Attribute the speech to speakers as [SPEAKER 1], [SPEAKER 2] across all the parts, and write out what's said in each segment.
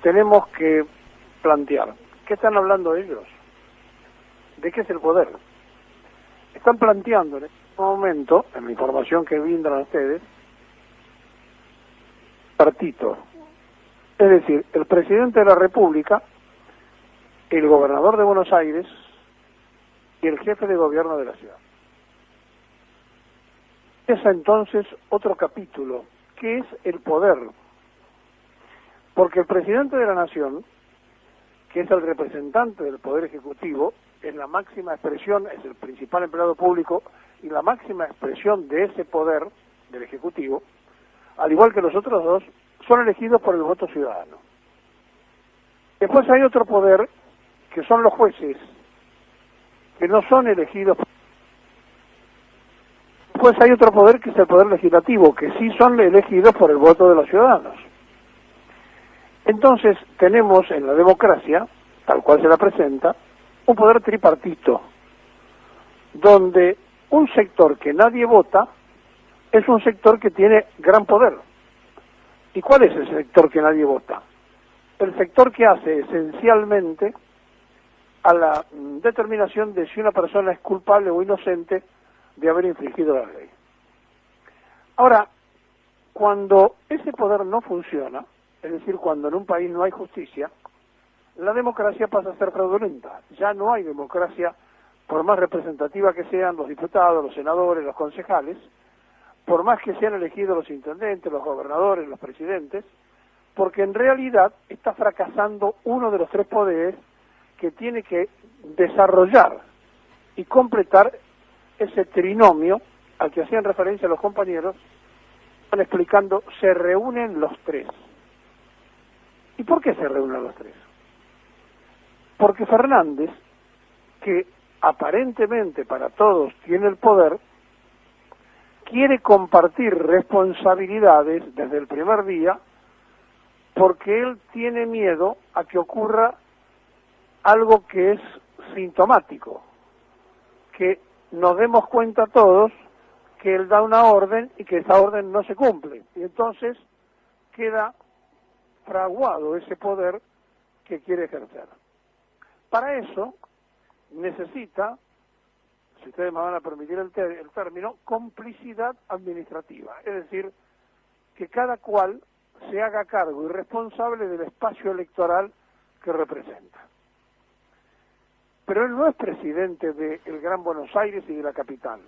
[SPEAKER 1] tenemos que plantear, ¿qué están hablando ellos? ¿De qué es el poder? Están planteando en este momento, en la información que brindan a ustedes, partito. Es decir, el presidente de la República, el gobernador de Buenos Aires y el jefe de gobierno de la ciudad. Es entonces otro capítulo, que es el poder. Porque el presidente de la Nación, que es el representante del Poder Ejecutivo, es la máxima expresión, es el principal empleado público y la máxima expresión de ese poder del Ejecutivo, al igual que los otros dos, son elegidos por el voto ciudadano. Después hay otro poder, que son los jueces, que no son elegidos. Después hay otro poder, que es el poder legislativo, que sí son elegidos por el voto de los ciudadanos. Entonces tenemos en la democracia, tal cual se la presenta, un poder tripartito, donde un sector que nadie vota es un sector que tiene gran poder. ¿Y cuál es el sector que nadie vota? El sector que hace esencialmente a la determinación de si una persona es culpable o inocente de haber infringido la ley. Ahora, cuando ese poder no funciona, es decir, cuando en un país no hay justicia, la democracia pasa a ser fraudulenta. Ya no hay democracia, por más representativa que sean los diputados, los senadores, los concejales, por más que sean elegidos los intendentes, los gobernadores, los presidentes, porque en realidad está fracasando uno de los tres poderes que tiene que desarrollar y completar ese trinomio al que hacían referencia los compañeros, están explicando, se reúnen los tres. ¿Y por qué se reúnen los tres? Porque Fernández, que aparentemente para todos tiene el poder, quiere compartir responsabilidades desde el primer día porque él tiene miedo a que ocurra algo que es sintomático, que nos demos cuenta todos que él da una orden y que esa orden no se cumple. Y entonces queda fraguado ese poder que quiere ejercer. Para eso necesita, si ustedes me van a permitir el término, complicidad administrativa. Es decir, que cada cual se haga cargo y responsable del espacio electoral que representa. Pero él no es presidente del Gran Buenos Aires y de la capital,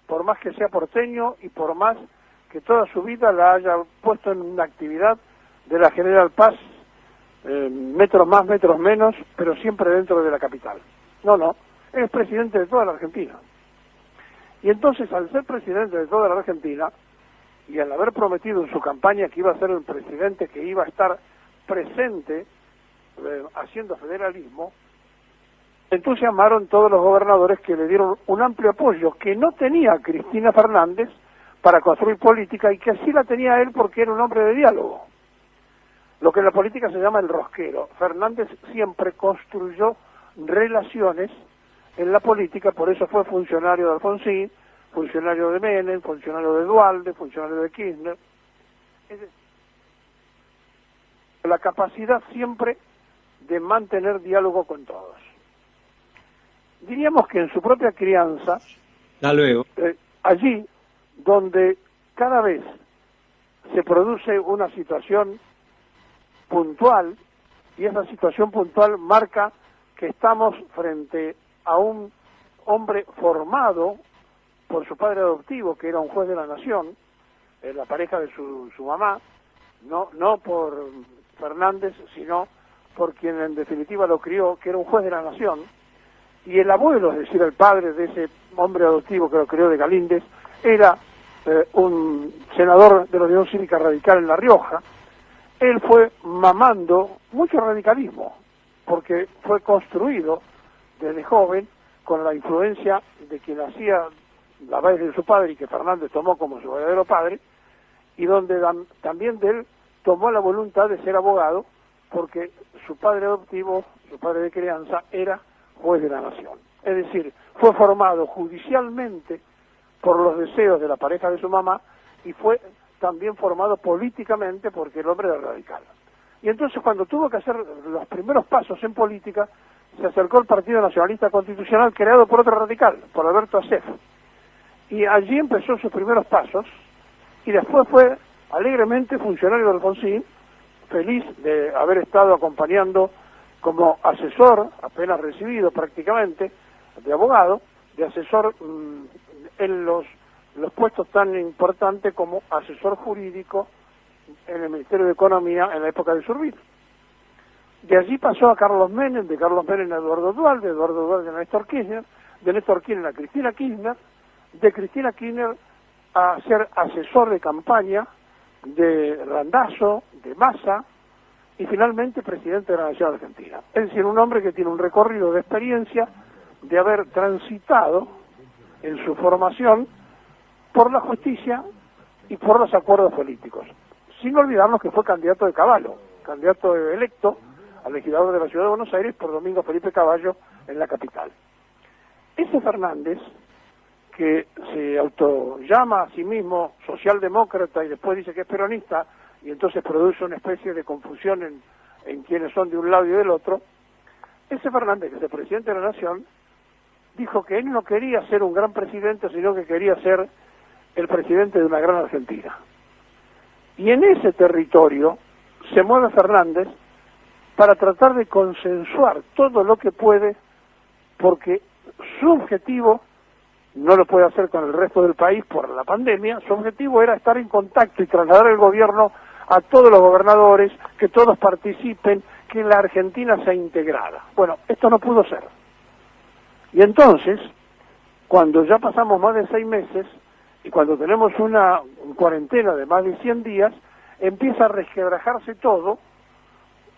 [SPEAKER 1] por más que sea porteño y por más que toda su vida la haya puesto en una actividad de la General Paz, metros más, metros menos, pero siempre dentro de la capital. No, él es presidente de toda la Argentina. Y entonces, al ser presidente de toda la Argentina, y al haber prometido en su campaña que iba a ser el presidente que iba a estar presente haciendo federalismo, entusiasmaron todos los gobernadores que le dieron un amplio apoyo que no tenía Cristina Fernández para construir política y que sí la tenía él porque era un hombre de diálogo. Lo que en la política se llama el rosquero. Fernández siempre construyó relaciones en la política, por eso fue funcionario de Alfonsín, funcionario de Menem, funcionario de Duhalde, funcionario de Kirchner. Es decir, la capacidad siempre de mantener diálogo con todos. Diríamos que en su propia crianza, allí donde cada vez se produce una situación puntual, y esa situación puntual marca que estamos frente a un hombre formado por su padre adoptivo, que era un juez de la nación, la pareja de su mamá, no por Fernández, sino por quien en definitiva lo crió, que era un juez de la nación, y el abuelo, es decir, el padre de ese hombre adoptivo que lo crió de Galíndez, era un senador de la Unión Cívica Radical en La Rioja. Él fue mamando mucho radicalismo, porque fue construido desde joven con la influencia de quien hacía la vez de su padre y que Fernández tomó como su verdadero padre, y donde también de él tomó la voluntad de ser abogado, porque su padre adoptivo, su padre de crianza, era juez de la nación. Es decir, fue formado judicialmente por los deseos de la pareja de su mamá y fue también formado políticamente porque el hombre era radical. Y entonces cuando tuvo que hacer los primeros pasos en política, se acercó al Partido Nacionalista Constitucional creado por otro radical, por Alberto Asef. Y allí empezó sus primeros pasos y después fue alegremente funcionario de Alfonsín, feliz de haber estado acompañando como asesor, apenas recibido prácticamente, de abogado, de asesor en los puestos tan importantes como asesor jurídico en el Ministerio de Economía en la época de Iturbide. De allí pasó a Carlos Menem, de Carlos Menem a Eduardo Duhalde, de Eduardo Duhalde a Néstor Kirchner, de Néstor Kirchner a Cristina Kirchner, de Cristina Kirchner a ser asesor de campaña de Randazzo, de Massa, y finalmente presidente de la Nación Argentina. Es decir, un hombre que tiene un recorrido de experiencia de haber transitado en su formación por la justicia y por los acuerdos políticos. Sin olvidarnos que fue candidato de Caballo, candidato electo al legislador de la Ciudad de Buenos Aires por Domingo Felipe Caballo en la capital. Ese Fernández, que se autollama a sí mismo socialdemócrata y después dice que es peronista, y entonces produce una especie de confusión en quienes son de un lado y del otro, ese Fernández, que es el presidente de la Nación, dijo que él no quería ser un gran presidente, sino que quería ser el presidente de una gran Argentina. Y en ese territorio se mueve Fernández para tratar de consensuar todo lo que puede, porque su objetivo no lo puede hacer con el resto del país por la pandemia, su objetivo era estar en contacto y trasladar el gobierno a todos los gobernadores, que todos participen, que la Argentina sea integrada. Bueno, esto no pudo ser. Y entonces, cuando ya pasamos más de 6 meses, y cuando tenemos una cuarentena de más de 100 días, empieza a resquebrajarse todo,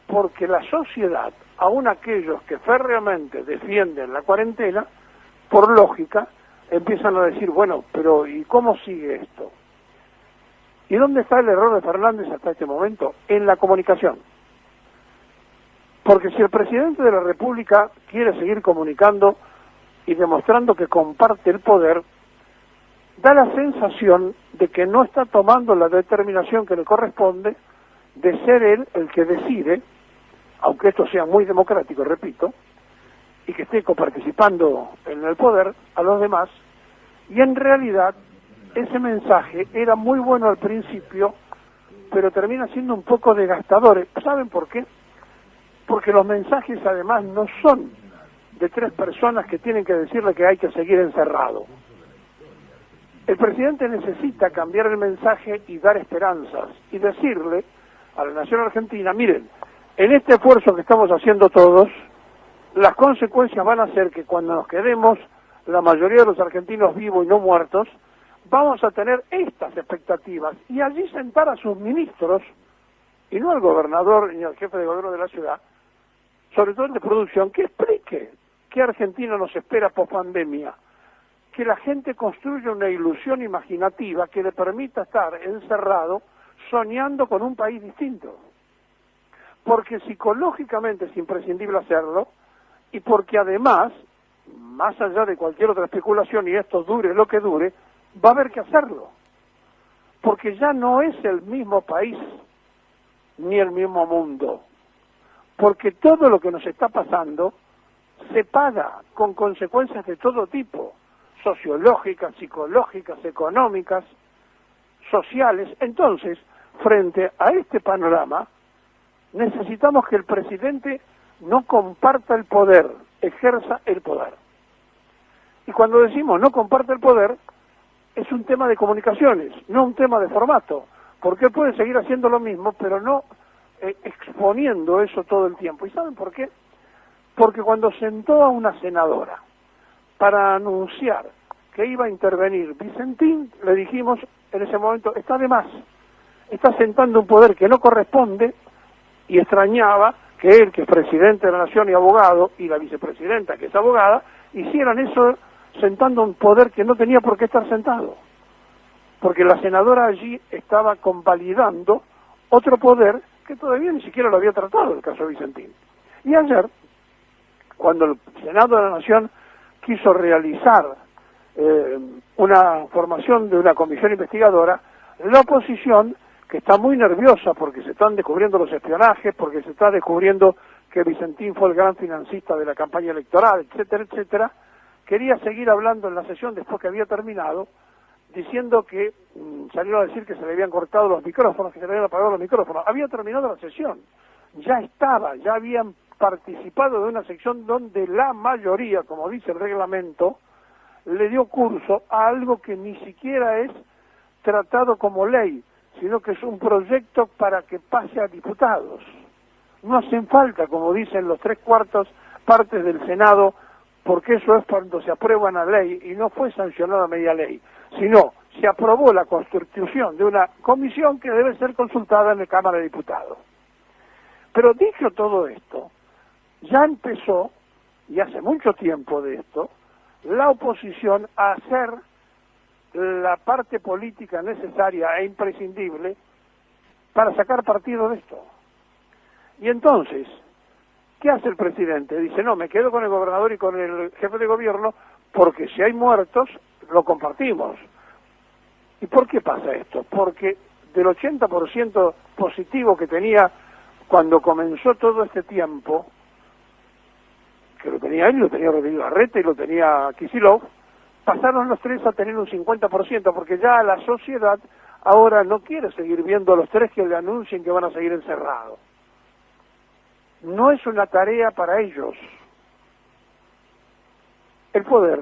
[SPEAKER 1] porque la sociedad, aun aquellos que férreamente defienden la cuarentena, por lógica, empiezan a decir, bueno, pero ¿y cómo sigue esto? ¿Y dónde está el error de Fernández hasta este momento? En la comunicación. Porque si el presidente de la República quiere seguir comunicando y demostrando que comparte el poder, da la sensación de que no está tomando la determinación que le corresponde de ser él el que decide, aunque esto sea muy democrático, repito, y que esté coparticipando en el poder a los demás, y en realidad ese mensaje era muy bueno al principio, pero termina siendo un poco desgastador. ¿Saben por qué? Porque los mensajes además no son de 3 personas que tienen que decirle que hay que seguir encerrado. El presidente necesita cambiar el mensaje y dar esperanzas, y decirle a la nación argentina, miren, en este esfuerzo que estamos haciendo todos, las consecuencias van a ser que cuando nos quedemos, la mayoría de los argentinos vivos y no muertos, vamos a tener estas expectativas, y allí sentar a sus ministros, y no al gobernador ni al jefe de gobierno de la ciudad, sobre todo el de producción, que explique qué Argentina nos espera post-pandemia, que la gente construya una ilusión imaginativa que le permita estar encerrado soñando con un país distinto. Porque psicológicamente es imprescindible hacerlo, y porque además, más allá de cualquier otra especulación, y esto dure lo que dure, va a haber que hacerlo. Porque ya no es el mismo país, ni el mismo mundo. Porque todo lo que nos está pasando se paga con consecuencias de todo tipo, sociológicas, psicológicas, económicas, sociales. Entonces, frente a este panorama, necesitamos que el presidente no comparta el poder, ejerza el poder. Y cuando decimos no comparte el poder, es un tema de comunicaciones, no un tema de formato, porque él puede seguir haciendo lo mismo, pero no exponiendo eso todo el tiempo. ¿Y saben por qué? Porque cuando sentó a una senadora para anunciar que iba a intervenir Vicentín, le dijimos en ese momento, está de más, está sentando un poder que no corresponde, y extrañaba que él, que es presidente de la Nación y abogado, y la vicepresidenta, que es abogada, hicieran eso sentando un poder que no tenía por qué estar sentado. Porque la senadora allí estaba convalidando otro poder que todavía ni siquiera lo había tratado, el caso de Vicentín. Y ayer, cuando el Senado de la Nación quiso realizar una formación de una comisión investigadora, la oposición que está muy nerviosa porque se están descubriendo los espionajes, porque se está descubriendo que Vicentín fue el gran financista de la campaña electoral, etcétera, etcétera, quería seguir hablando en la sesión después que había terminado, diciendo que salió a decir que se le habían cortado los micrófonos, que se le habían apagado los micrófonos. Había terminado la sesión, ya habían participado de una sección donde la mayoría, como dice el reglamento, le dio curso a algo que ni siquiera es tratado como ley, sino que es un proyecto para que pase a diputados. No hacen falta, como dicen los 3/4 partes del Senado, porque eso es cuando se aprueba una ley y no fue sancionada media ley, sino se aprobó la constitución de una comisión que debe ser consultada en la Cámara de Diputados. Pero dicho todo esto, ya empezó, y hace mucho tiempo de esto, la oposición a hacer la parte política necesaria e imprescindible para sacar partido de esto. Y entonces, ¿qué hace el presidente? Dice, no, me quedo con el gobernador y con el jefe de gobierno porque si hay muertos, lo compartimos. ¿Y por qué pasa esto? Porque del 80% positivo que tenía cuando comenzó todo este tiempo, que lo tenía él, lo tenía Rodrigo Larreta y lo tenía Kicillof, pasaron los tres a tener un 50%, porque ya la sociedad ahora no quiere seguir viendo a los tres que le anuncien que van a seguir encerrados. No es una tarea para ellos. El poder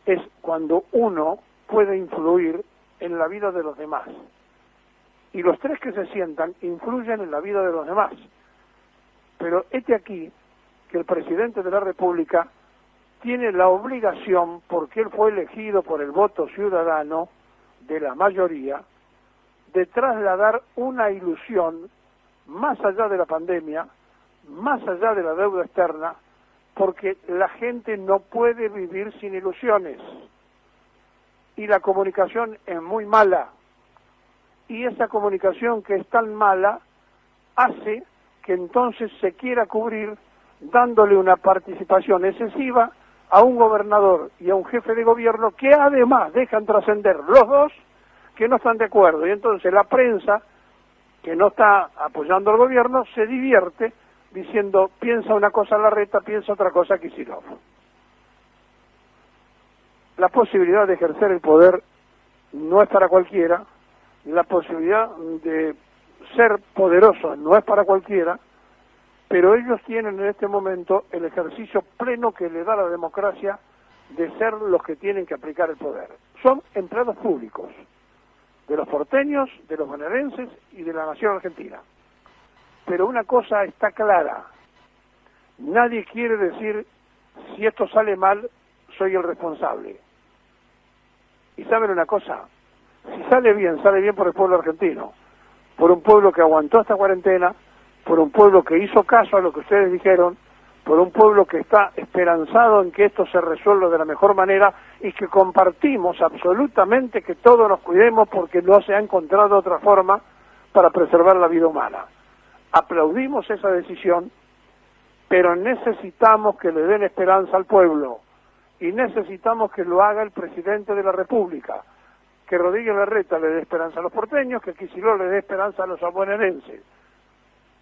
[SPEAKER 1] es cuando uno puede influir en la vida de los demás. Y los tres que se sientan influyen en la vida de los demás. Pero este aquí, que el presidente de la República tiene la obligación, porque él fue elegido por el voto ciudadano de la mayoría, de trasladar una ilusión más allá de la pandemia, más allá de la deuda externa, porque la gente no puede vivir sin ilusiones. Y la comunicación es muy mala. Y esa comunicación que es tan mala hace que entonces se quiera cubrir dándole una participación excesiva a un gobernador y a un jefe de gobierno que además dejan trascender los dos que no están de acuerdo. Y entonces la prensa, que no está apoyando al gobierno, se divierte diciendo, piensa una cosa Larreta, piensa otra cosa Kicillof. La posibilidad de ejercer el poder no es para cualquiera, la posibilidad de ser poderoso no es para cualquiera, pero ellos tienen en este momento el ejercicio pleno que le da la democracia de ser los que tienen que aplicar el poder. Son empleados públicos, de los porteños, de los bonaerenses y de la nación argentina. Pero una cosa está clara, nadie quiere decir, si esto sale mal, soy el responsable. Y saben una cosa, si sale bien por el pueblo argentino, por un pueblo que aguantó esta cuarentena, por un pueblo que hizo caso a lo que ustedes dijeron, por un pueblo que está esperanzado en que esto se resuelva de la mejor manera y que compartimos absolutamente que todos nos cuidemos porque no se ha encontrado otra forma para preservar la vida humana. Aplaudimos esa decisión, pero necesitamos que le den esperanza al pueblo y necesitamos que lo haga el presidente de la República, que Rodríguez Larreta le dé esperanza a los porteños, que Kicillof le dé esperanza a los bonaerenses.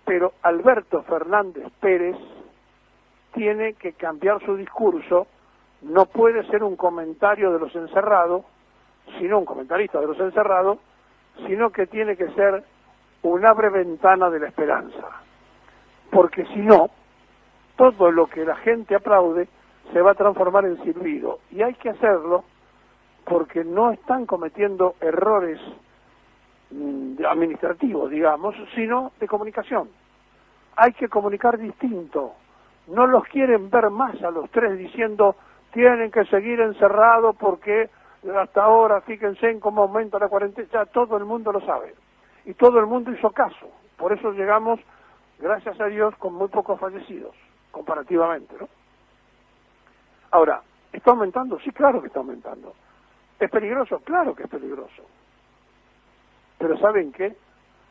[SPEAKER 1] Pero Alberto Fernández Pérez tiene que cambiar su discurso, no puede ser un comentario de los encerrados, sino un comentarista de los encerrados, sino que tiene que ser un abre ventana de la esperanza. Porque si no, todo lo que la gente aplaude se va a transformar en silbido. Y hay que hacerlo porque no están cometiendo errores administrativos, digamos, sino de comunicación. Hay que comunicar distinto. No los quieren ver más a los tres diciendo tienen que seguir encerrados porque hasta ahora fíjense en cómo aumenta la cuarentena. Ya todo el mundo lo sabe y todo el mundo hizo caso. Por eso llegamos, gracias a Dios, con muy pocos fallecidos comparativamente, ¿no? Ahora, ¿está aumentando? Sí, claro que está aumentando. ¿Es peligroso? Claro que es peligroso. Pero ¿saben qué?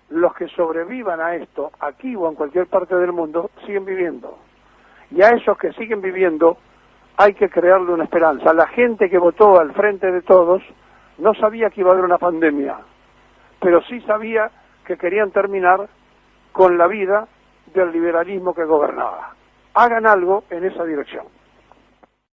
[SPEAKER 1] Los que sobrevivan a esto, aquí o en cualquier parte del mundo, siguen viviendo. Y a esos que siguen viviendo hay que crearle una esperanza. La gente que votó al Frente de Todos no sabía que iba a haber una pandemia, pero sí sabía que querían terminar con la vida del liberalismo que gobernaba. Hagan algo en esa dirección.